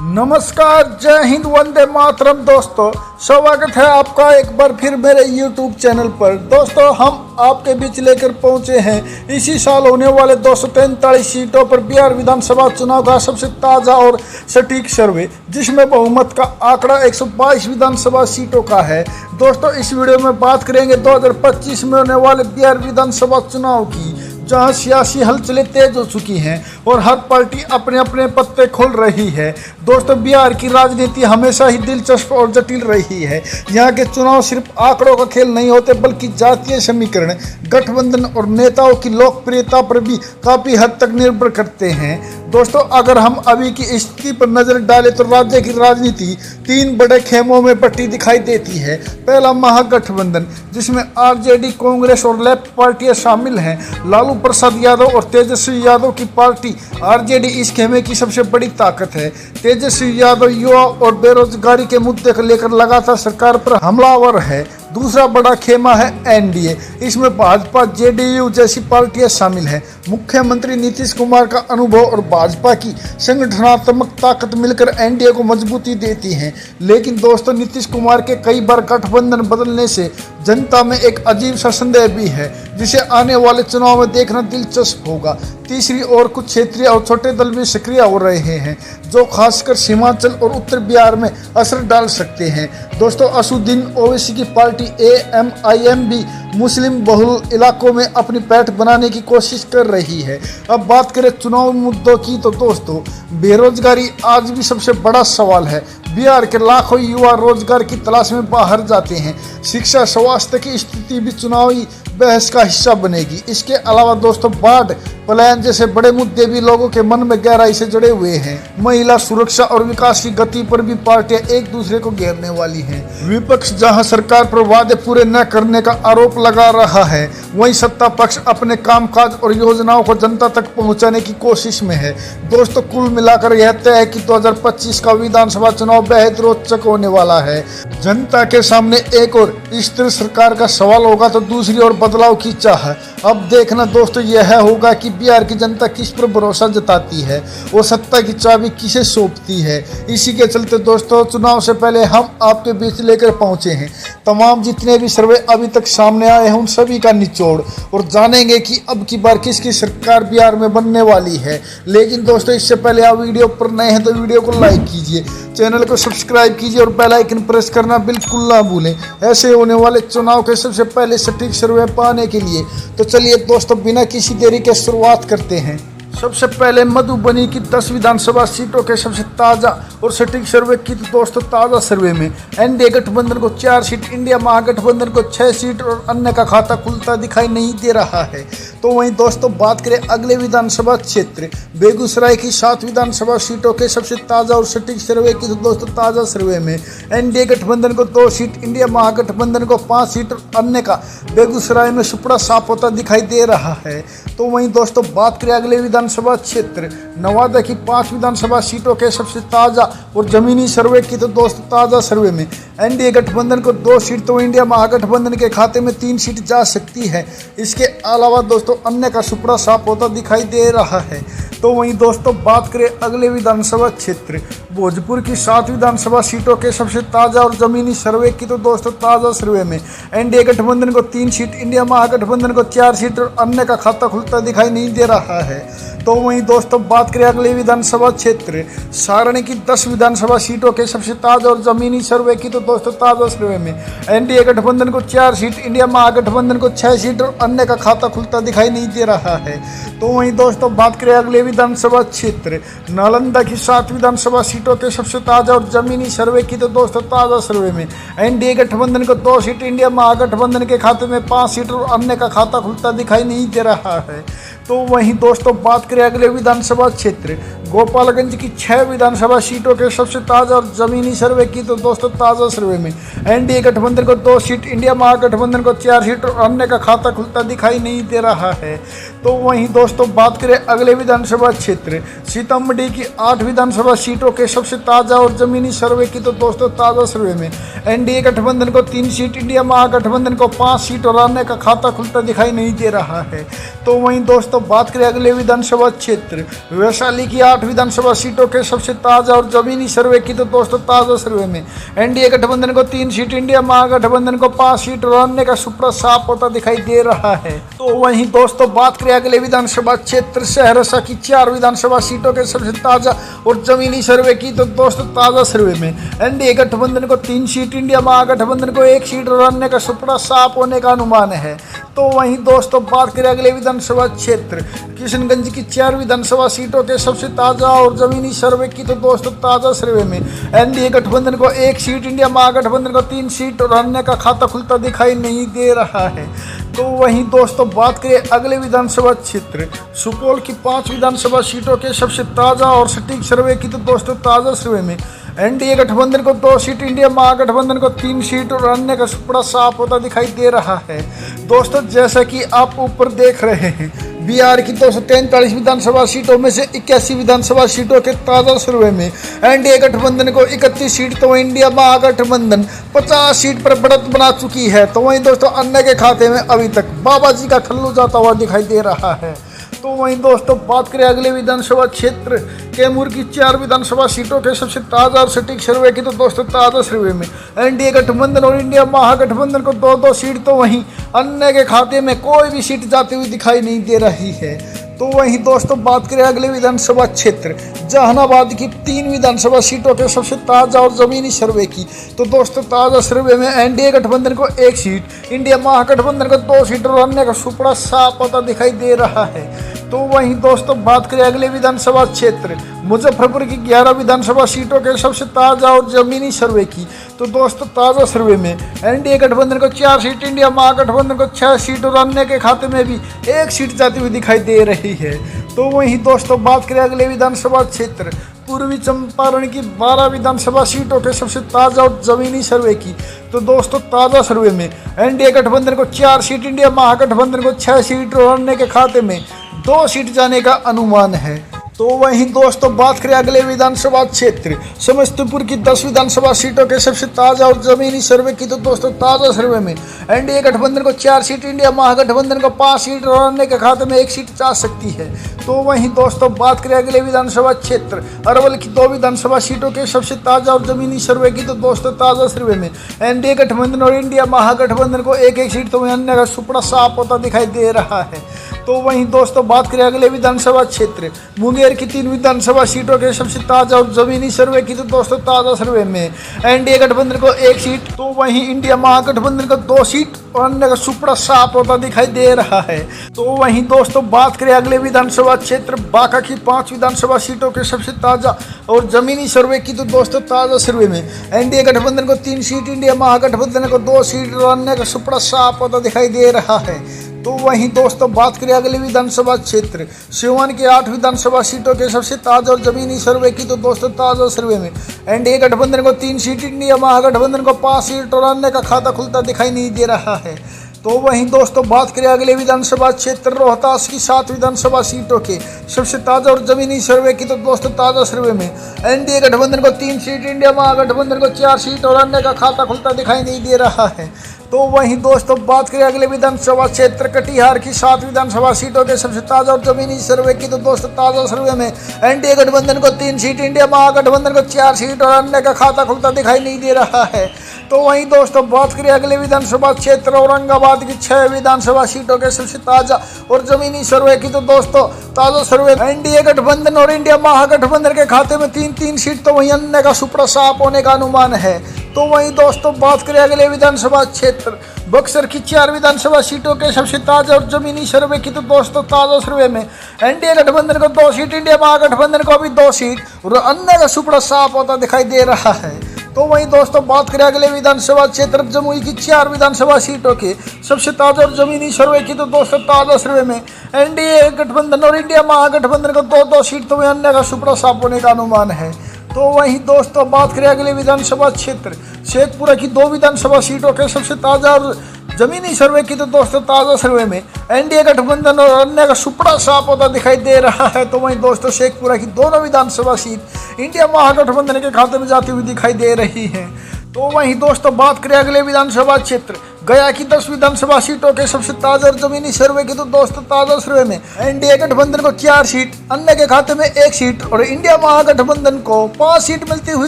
नमस्कार, जय हिंद, वंदे मातरम। दोस्तों, स्वागत है आपका एक बार फिर मेरे YouTube चैनल पर। दोस्तों, हम आपके बीच लेकर पहुंचे हैं इसी साल होने वाले 243 सीटों पर बिहार विधानसभा चुनाव का सबसे ताज़ा और सटीक सर्वे, जिसमें बहुमत का आंकड़ा 122 विधानसभा सीटों का है। दोस्तों, इस वीडियो में बात करेंगे 2025 में होने वाले बिहार विधानसभा चुनाव की, जहां सियासी हलचलें तेज हो चुकी हैं और हर पार्टी अपने अपने पत्ते खोल रही है। दोस्तों, बिहार की राजनीति हमेशा ही दिलचस्प और जटिल रही है। यहाँ के चुनाव सिर्फ आंकड़ों का खेल नहीं होते, बल्कि जातीय समीकरण, गठबंधन और नेताओं की लोकप्रियता पर भी काफ़ी हद तक निर्भर करते हैं। दोस्तों, अगर हम अभी की स्थिति पर नजर डालें तो राज्य की राजनीति 3 बड़े खेमों में बटी दिखाई देती है। पहला, महागठबंधन, जिसमें आरजेडी, कांग्रेस और लेफ्ट पार्टियां शामिल हैं। लालू प्रसाद यादव और तेजस्वी यादव की पार्टी आरजेडी इस खेमे की सबसे बड़ी ताकत है। तेजस्वी यादव युवा और बेरोजगारी के मुद्दे को लेकर लगातार सरकार पर हमलावर है। दूसरा बड़ा खेमा है एनडीए। इसमें भाजपा, जेडीयू जैसी पार्टियां शामिल हैं। मुख्यमंत्री नीतीश कुमार का अनुभव और भाजपा की संगठनात्मक ताकत मिलकर एनडीए को मजबूती देती हैं। लेकिन दोस्तों, नीतीश कुमार के कई बार गठबंधन बदलने से जनता में एक अजीब सा संदेह भी है, जिसे आने वाले चुनाव में देखना दिलचस्प होगा। तीसरी ओर कुछ क्षेत्रीय और छोटे दल भी सक्रिय हो रहे हैं, जो खासकर सीमांचल और उत्तर बिहार में असर डाल सकते हैं। दोस्तों, असुद्दीन ओवैसी की पार्टी एएमआईएम भी मुस्लिम बहुल इलाकों में अपनी पैठ बनाने की कोशिश कर रही है। अब बात करें चुनाव मुद्दों की, तो दोस्तों, बेरोजगारी आज भी सबसे बड़ा सवाल है। बिहार के लाखों युवा रोजगार की तलाश में बाहर जाते हैं। शिक्षा, स्वास्थ्य की स्थिति भी चुनावी बहस का हिस्सा बनेगी। इसके अलावा दोस्तों, बाढ़, पलायन जैसे बड़े मुद्दे भी लोगों के मन में गहराई से जुड़े हुए हैं। महिला सुरक्षा और विकास की गति पर भी पार्टियां एक दूसरे को घेरने वाली हैं। विपक्ष जहां सरकार पर वादे पूरे न करने का आरोप लगा रहा है, वहीं सत्ता पक्ष अपने कामकाज और योजनाओं को जनता तक पहुंचाने की कोशिश में है। दोस्तों, कुल मिलाकर यह तय है कि 2025 का विधानसभा चुनाव बेहद रोचक होने वाला है। जनता के सामने एक और स्थिर सरकार का सवाल होगा, तो दूसरी ओर बदलाव की चाह। अब देखना दोस्तों यह होगा कि बिहार की जनता किस पर भरोसा जताती है और सत्ता की चाबी किसे सौंपती है। इसी के चलते दोस्तों, चुनाव से पहले हम आपके बीच लेकर पहुंचे हैं तमाम जितने भी सर्वे अभी तक सामने आए हैं, उन सभी का निचोड़, और जानेंगे कि अब की बार किसकी सरकार बिहार में बनने वाली है। लेकिन दोस्तों, इससे पहले आप वीडियो पर नए हैं तो वीडियो को लाइक कीजिए, चैनल को सब्सक्राइब कीजिए और बेल आइकन प्रेस करना बिल्कुल ना भूलें, ऐसे होने वाले चुनाव के सबसे पहले सटीक सर्वे पाने के लिए। तो चलिए दोस्तों, बिना किसी देरी के शुरुआत करते हैं। सबसे पहले मधुबनी की 10 विधानसभा सीटों के सबसे ताज़ा और सटीक सर्वे की, तो दोस्तों, ताज़ा सर्वे में एनडीए गठबंधन को 4 सीट, इंडिया महागठबंधन को 6 सीट और अन्य का खाता खुलता दिखाई नहीं दे रहा है। तो वहीं दोस्तों, बात करें अगले विधानसभा क्षेत्र बेगूसराय की 7 विधानसभा सीटों के सबसे ताज़ा और सटीक सर्वे की, तो दोस्तों, ताज़ा सर्वे में एनडीए गठबंधन को 2 सीट, इंडिया महागठबंधन को 5 सीट और अन्य का बेगूसराय में सुपड़ा साफ होता दिखाई दे रहा है। तो वहीं दोस्तों, बात करें अगले विधानसभा क्षेत्र नवादा की 5 विधानसभा सीटों के सबसे ताज़ा और जमीनी सर्वे की, तो दोस्तों, ताज़ा सर्वे में एनडीए गठबंधन को 2 सीट, तो इंडिया महागठबंधन के खाते में 3 सीट जा सकती है। इसके अलावा दोस्तों, अन्य का सुपड़ा साफ होता दिखाई दे रहा है। तो वहीं दोस्तों, बात करें अगले विधानसभा क्षेत्र भोजपुर की 7 विधानसभा सीटों के सबसे ताज़ा और जमीनी सर्वे की, तो दोस्तों, ताज़ा सर्वे में एनडीए गठबंधन को 3 सीट, इंडिया महागठबंधन को 4 सीट और अन्य का खाता खुलता दिखाई नहीं दे रहा है। तो वहीं दोस्तों, बात करें अगले विधानसभा क्षेत्र सारणी की 10 विधानसभा सीटों के सबसे ताज़ा और जमीनी सर्वे की, तो दोस्तों, ताज़ा सर्वे में एनडीए गठबंधन को 4 सीट, इंडिया महागठबंधन को 6 सीट और अन्य का खाता खुलता दिखाई नहीं दे रहा है। तो वहीं दोस्तों, बात करें अगले विधानसभा क्षेत्र नालंदा की 7 विधानसभा सीटों के सबसे ताज़ा और जमीनी सर्वे की, तो दोस्तों, ताज़ा सर्वे में एनडीए गठबंधन को 2 सीट, इंडिया महागठबंधन के खाते में 5 सीट और अन्य का खाता खुलता दिखाई नहीं दे रहा है। तो वहीं दोस्तों, बात करें अगले विधानसभा क्षेत्र गोपालगंज की 6 विधानसभा सीटों के सबसे ताज़ा और जमीनी सर्वे की, तो दोस्तों, ताज़ा सर्वे में एनडीए गठबंधन को 2 सीट, इंडिया महागठबंधन को 4 सीट और अन्य का खाता खुलता दिखाई नहीं दे रहा है। तो वहीं दोस्तों, बात करें अगले विधानसभा क्षेत्र सीतामढ़ी की 8 विधानसभा सीटों के सबसे ताज़ा और जमीनी सर्वे की, तो दोस्तों, ताज़ा सर्वे में एनडीए गठबंधन को 3 सीट, इंडिया महागठबंधन को 5 सीट और अन्य का खाता खुलता दिखाई नहीं दे रहा है। तो वहीं दोस्तों, बात करें अगले विधानसभा क्षेत्र वैशाली की 8 8 विधानसभा सीटों के सबसे ताजा और जमीनी सर्वे की तो दोस्तों ताजा सर्वे में एनडीए गठबंधन को 3 सीट, इंडिया महागठबंधन को 5 सीट और अन्य का सुपड़ा साफ होता दिखाई दे रहा है। तो वहीं दोस्तों बात करें अगले विधानसभा क्षेत्र सहरसा की 4 विधानसभा सीटों के सबसे ताजा और जमीनी सर्वे की तो दोस्तों ताजा सर्वे में एनडीए गठबंधन को 3 सीट, इंडिया महागठबंधन को 1 सीट और अन्य का सुपड़ा साफ होने का अनुमान है। तो वहीं दोस्तों बात करें अगले विधानसभा क्षेत्र किशनगंज की 4 विधानसभा सीटों के सबसे ताजा और जमीनी सर्वे की तो दोस्तों ताजा सर्वे में एनडीए गठबंधन को 1 सीट, इंडिया महागठबंधन को 3 सीट और अन्य का खाता खुलता दिखाई नहीं दे रहा है। तो वहीं दोस्तों बात करें अगले विधानसभा क्षेत्र सुपौल की 5 विधानसभा सीटों के सबसे ताजा और सटीक सर्वे की तो दोस्तों ताजा सर्वे में एनडीए गठबंधन को 2 सीट, इंडिया महागठबंधन को 3 सीट और अन्य का सुपड़ा साफ होता दिखाई दे रहा है। दोस्तों जैसा कि आप ऊपर देख रहे हैं बिहार की 243 विधानसभा सीटों में से 81 विधानसभा सीटों के ताजा सर्वे में एनडीए गठबंधन को 31 सीट तो इंडिया महागठबंधन 50 सीट पर बढ़त बना चुकी है। तो वहीं दोस्तों अन्य के खाते में अभी तक बाबा जी का खल्लू जाता हुआ दिखाई दे रहा है। तो वहीं दोस्तों बात करें अगले विधानसभा क्षेत्र कैमूर की 4 विधानसभा सीटों के सबसे ताजा और सटीक सर्वे की तो दोस्तों ताजा सर्वे में एनडीए गठबंधन और इंडिया महागठबंधन को 2-2 सीट तो वहीं अन्य के खाते में कोई भी सीट जाती हुई दिखाई नहीं दे रही है। तो वहीं दोस्तों बात करें अगले विधानसभा क्षेत्र जहानाबाद की 3 विधानसभा सीटों के सबसे ताजा और जमीनी सर्वे की तो दोस्तों ताजा सर्वे में एनडीए गठबंधन को 1 सीट, इंडिया महागठबंधन को 2 सीट और अन्य का सुपड़ा साफ होता दिखाई दे रहा है। तो वहीं दोस्तों बात करें अगले विधानसभा क्षेत्र मुजफ्फरपुर की 11 विधानसभा सीटों के सबसे ताजा और जमीनी सर्वे की तो दोस्तों ताजा सर्वे में एनडीए गठबंधन को 4 सीट, इंडिया महागठबंधन को 6 सीट और अन्य के खाते में भी 1 सीट जाती हुई दिखाई दे रही है। तो वहीं दोस्तों बात करें अगले विधानसभा क्षेत्र पूर्वी चंपारण की 12 विधानसभा सीटों के सबसे ताजा और जमीनी सर्वे की तो दोस्तों ताजा सर्वे में एनडीए गठबंधन को 4 सीट, इंडिया महागठबंधन को 6 सीट और अन्य के खाते में 2 सीट जाने का अनुमान है। तो वहीं दोस्तों बात करें अगले विधानसभा क्षेत्र समस्तीपुर की 10 विधानसभा सीटों के सबसे ताजा और जमीनी सर्वे की तो दोस्तों ताजा सर्वे में एनडीए गठबंधन को 4 सीट, इंडिया महागठबंधन को 5 सीट और अन्य के खाते में 1 सीट जा सकती है। तो वहीं दोस्तों बात करें अगले विधानसभा क्षेत्र अरवल की 2 विधानसभा सीटों के सबसे ताजा और जमीनी सर्वे की तो दोस्तों ताजा सर्वे में एनडीए गठबंधन और इंडिया महागठबंधन को 1-1 सीट तो वहीं अन्य का सुपड़ा साफ होता दिखाई दे रहा है। तो वहीं दोस्तों बात करें अगले विधानसभा क्षेत्र मुंगेर की 3 विधानसभा सीटों के सबसे ताजा और जमीनी सर्वे की तो दोस्तों ताजा सर्वे में एनडीए गठबंधन को 1 सीट तो वहीं इंडिया महागठबंधन को 2 सीट और अन्य का सुपड़ा साफ होता दिखाई दे रहा है। तो वहीं दोस्तों बात करें अगले विधानसभा क्षेत्र बांका की 5 विधानसभा सीटों के सबसे ताजा और जमीनी सर्वे की तो दोस्तों ताजा सर्वे में एनडीए गठबंधन को 3 सीट, इंडिया महागठबंधन को 2 सीट और अन्य का सुपड़ा साफ होता दिखाई दे रहा है। तो वहीं दोस्तों बात करें अगले विधानसभा क्षेत्र सिवान के 8 विधानसभा सीटों के सबसे ताजा और जमीनी सर्वे की तो दोस्तों ताजा सर्वे में एनडीए गठबंधन को 3 सीट, इंडिया महागठबंधन को 5 सीट और अन्य का खाता खुलता दिखाई नहीं दे रहा है। तो वहीं दोस्तों बात करें अगले विधानसभा क्षेत्र रोहतास की 7 विधानसभा सीटों के सबसे ताजा और जमीनी सर्वे की तो दोस्तों ताजा सर्वे में एनडीए गठबंधन को 3 सीट, इंडिया महागठबंधन को 4 सीट और अन्य का खाता खुलता दिखाई नहीं दे रहा है। तो वहीं दोस्तों बात करें अगले विधानसभा क्षेत्र कटिहार की 7 विधानसभा सीटों के सबसे ताजा और जमीनी सर्वे की तो दोस्तों ताजा सर्वे में एनडीए गठबंधन को 3 सीट, इंडिया महागठबंधन को 4 सीट और अन्य का खाता खुलता दिखाई नहीं दे रहा है। तो वहीं दोस्तों बात करें अगले विधानसभा क्षेत्र औरंगाबाद की 6 विधानसभा सीटों के सबसे ताजा और जमीनी सर्वे की तो दोस्तों ताजा सर्वे एनडीए गठबंधन और इंडिया महागठबंधन के खाते में 3-3 सीट तो वहीं अन्य का सुपड़ा साफ होने का अनुमान है। तो वहीं दोस्तों बात करें अगले विधानसभा क्षेत्र बक्सर की 4 विधानसभा सीटों के सबसे ताजा और जमीनी सर्वे की तो दोस्तों ताजा सर्वे में एनडीए गठबंधन को 2 सीट, इंडिया महागठबंधन को भी 2 सीट और अन्य का सुपड़ा साफ होता दिखाई दे रहा है। तो वहीं दोस्तों बात करें अगले विधानसभा क्षेत्र जमुई की 4 विधानसभा सीटों के सबसे ताजा और जमीनी सर्वे की तो दोस्तों ताजा सर्वे में एनडीए गठबंधन और इंडिया महागठबंधन को 2-2 सीट तो वहीं अन्य का सुपड़ा साफ होने का अनुमान है। तो वहीं दोस्तों बात करें अगले विधानसभा क्षेत्र शेखपुरा की 2 विधानसभा सीटों के सबसे ताजा और जमीनी सर्वे की तो दोस्तों ताजा सर्वे में एनडीए गठबंधन और अन्य का सुपड़ा साफ होता दिखाई दे रहा है। तो वहीं दोस्तों शेखपुरा की दोनों विधानसभा सीट इंडिया महागठबंधन के खाते में जाती हुई दिखाई दे रही है। तो वहीं दोस्तों बात करें अगले विधानसभा क्षेत्र गया की 10 विधानसभा सीटों के सबसे ताजा और जमीनी सर्वे की, तो दोस्तों ताजा सर्वे में एनडीए गठबंधन को 4 सीट, अन्य के खाते में 1 सीट और इंडिया महागठबंधन को 5 सीट मिलती हुई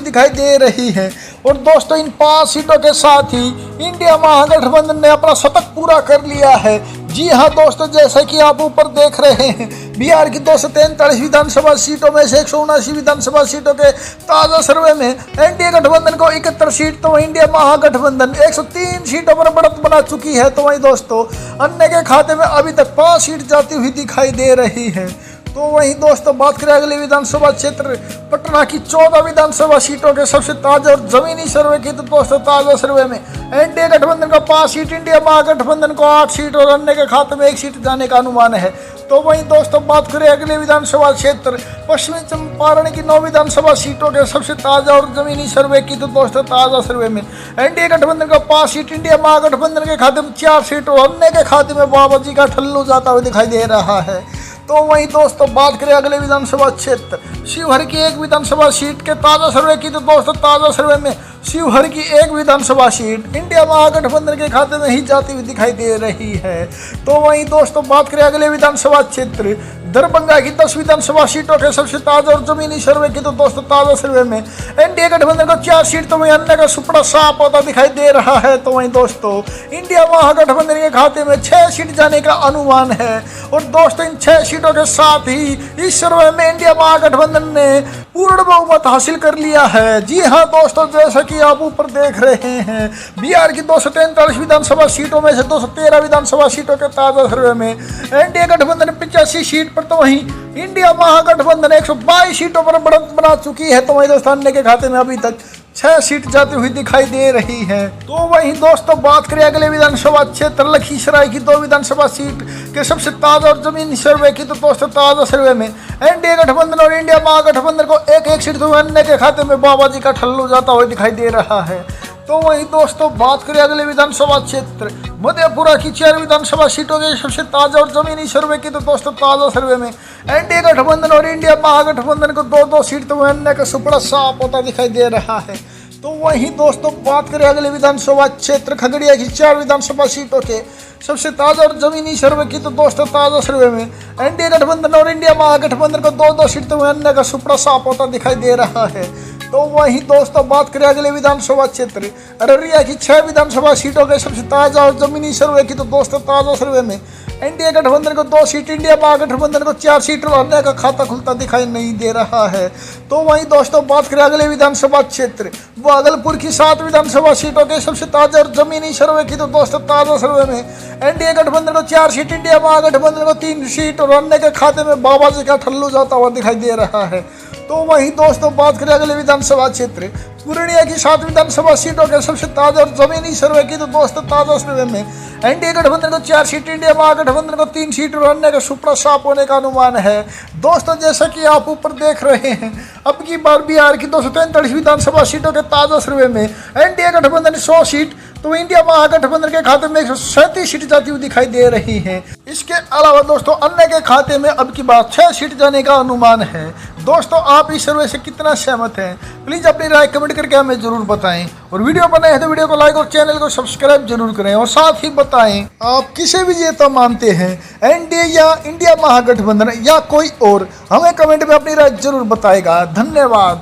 दिखाई दे रही है। और दोस्तों इन 5 सीटों के साथ ही इंडिया महागठबंधन ने अपना शतक पूरा कर लिया है। जी हाँ दोस्तों, जैसा कि आप ऊपर देख रहे हैं, बिहार की 243 विधानसभा सीटों में से 179 विधानसभा सीटों के ताजा सर्वे में एनडीए गठबंधन को 71 सीट, तो इंडिया महागठबंधन 103 सीटों पर बढ़त बना चुकी है। तो वहीं दोस्तों अन्य के खाते में अभी तक 5 सीट जाती हुई दिखाई दे रही है। तो वहीं दोस्तों बात करें अगले विधानसभा क्षेत्र पटना की 14 विधानसभा सीटों के सबसे ताजा और जमीनी सर्वे की, तो दोस्तों ताजा सर्वे में एनडीए गठबंधन को 5 सीट, इंडिया महागठबंधन को 8 सीट और अन्य के खाते में 1 सीट जाने का अनुमान है। तो वहीं दोस्तों बात करें अगले विधानसभा क्षेत्र पश्चिमी चंपारण की 9 विधानसभा सीटों के सबसे ताजा और जमीनी सर्वे की, तो दोस्तों ताजा सर्वे में एनडीए गठबंधन को 5 सीट, इंडिया महागठबंधन के खाते में 4 सीट और अन्य के खाते में बाबा जी का ठल्लू जाता हुआ दिखाई दे रहा है। तो वहीं दोस्तों बात करें अगले विधानसभा क्षेत्र शिवहर की 1 विधानसभा सीट के ताजा सर्वे की, तो दोस्तों ताजा सर्वे में शिवहर की 1 विधानसभा सीट इंडिया महागठबंधन के खाते में ही जाती हुई दिखाई दे रही है। तो वहीं दोस्तों बात करें अगले विधानसभा क्षेत्र दरभंगा की 10 विधानसभा सीटों के सबसे ताजा और जमीनी सर्वे की, तो दोस्तों ताजा सर्वे में एनडीए गठबंधन को 4 सीट, तो वहीं अन्य का सुपड़ा साफ होता दिखाई दे रहा है। तो वहीं दोस्तों इंडिया महागठबंधन के खाते में 6 सीट जाने का अनुमान है। और दोस्तों इन 6 सीटों के साथ ही इस सर्वे में इंडिया महागठबंधन ने पूर्ण बहुमत हासिल कर लिया है। जी हाँ दोस्तों, जैसा कि आप ऊपर देख रहे हैं, बिहार की 243 विधानसभा सीटों में से 213 विधानसभा सीटों के ताजा सर्वे में एनडीए गठबंधन 85 सीट पर, तो वहीं इंडिया महागठबंधन 122 सीटों पर बढ़त बना चुकी है। तो वहीं दोस्तों अन्य के खाते में अभी तक 6 सीट जाती हुई दिखाई दे रही है। तो वहीं दोस्तों बात करें अगले विधानसभा क्षेत्र लखीसराय की 2 विधानसभा सीट के सबसे ताजा और जमीनी सर्वे की, तो दोस्तों ताजा सर्वे में एनडीए गठबंधन और इंडिया महागठबंधन को 1-1 सीट, तो अन्य के खाते में बाबा जी का ठल्लू जाता हुआ दिखाई दे रहा है। तो वहीं दोस्तों बात करें अगले विधानसभा क्षेत्र मधेपुरा की 4 विधानसभा सीटों के सबसे ताजा और जमीनी सर्वे की, तो दोस्तों ताजा सर्वे में एनडीए गठबंधन और इंडिया महागठबंधन को 2-2 सीट, तो अन्य का सुपड़ा साफ होता दिखाई दे रहा है। तो वहीं दोस्तों बात करें अगले विधानसभा क्षेत्र खगड़िया की 4 विधानसभा सीटों के सबसे ताजा और जमीनी सर्वे की, तो दोस्तों ताजा सर्वे में एनडीए गठबंधन और इंडिया महागठबंधन को 2-2 सीट, तो अन्य का सुपड़ा साफ होता दिखाई दे रहा है। तो वहीं दोस्तों बात करें अगले विधानसभा क्षेत्र अररिया की 6 विधानसभा सीटों के सबसे ताजा और जमीनी सर्वे की, तो दोस्तों ताजा सर्वे में एनडीए गठबंधन को 2 सीट, इंडिया महागठबंधन को 4 सीट और अन्य का खाता खुलता दिखाई नहीं दे रहा है। तो वहीं दोस्तों बात करें अगले विधानसभा क्षेत्र भागलपुर की 7 विधानसभा सीटों के सबसे ताजा और जमीनी सर्वे की, तो दोस्तों ताजा सर्वे में एनडीए गठबंधन को 4 सीट, इंडिया महागठबंधन को 3 सीट और अन्य के खाते में बाबा जी का ठल्लू जाता हुआ दिखाई दे रहा है। तो वहीं दोस्तों बात करें अगले विधानसभा क्षेत्र पूर्णिया की 7 विधानसभा सीटों के सबसे ताजा और जमीनी सर्वे की, तो दोस्तों ताजा सर्वे में एनडीए गठबंधन को 4 सीट, इंडिया महागठबंधन को 3 सीट और अन्य का सुपड़ा साफ होने का अनुमान है। दोस्तों जैसा कि आप ऊपर देख रहे हैं, अब की बार बिहार की 243 विधानसभा सीटों के ताजा सर्वे में एनडीए गठबंधन 100 सीट, तो इंडिया महागठबंधन के खाते में 137 सीट जाती हुई दिखाई दे रही है। इसके अलावा दोस्तों अन्य के खाते में अब की बार 6 सीट जाने का अनुमान है। दोस्तों आप इस सर्वे से कितना सहमत हैं, प्लीज अपनी राय कमेंट करके हमें जरूर बताएं। और वीडियो बनाए हैं तो वीडियो को लाइक और चैनल को सब्सक्राइब जरूर करें। और साथ ही बताएं आप किसे विजेता मानते हैं, एनडीए या इंडिया महागठबंधन या कोई और, हमें कमेंट में अपनी राय जरूर बताएगा। धन्यवाद।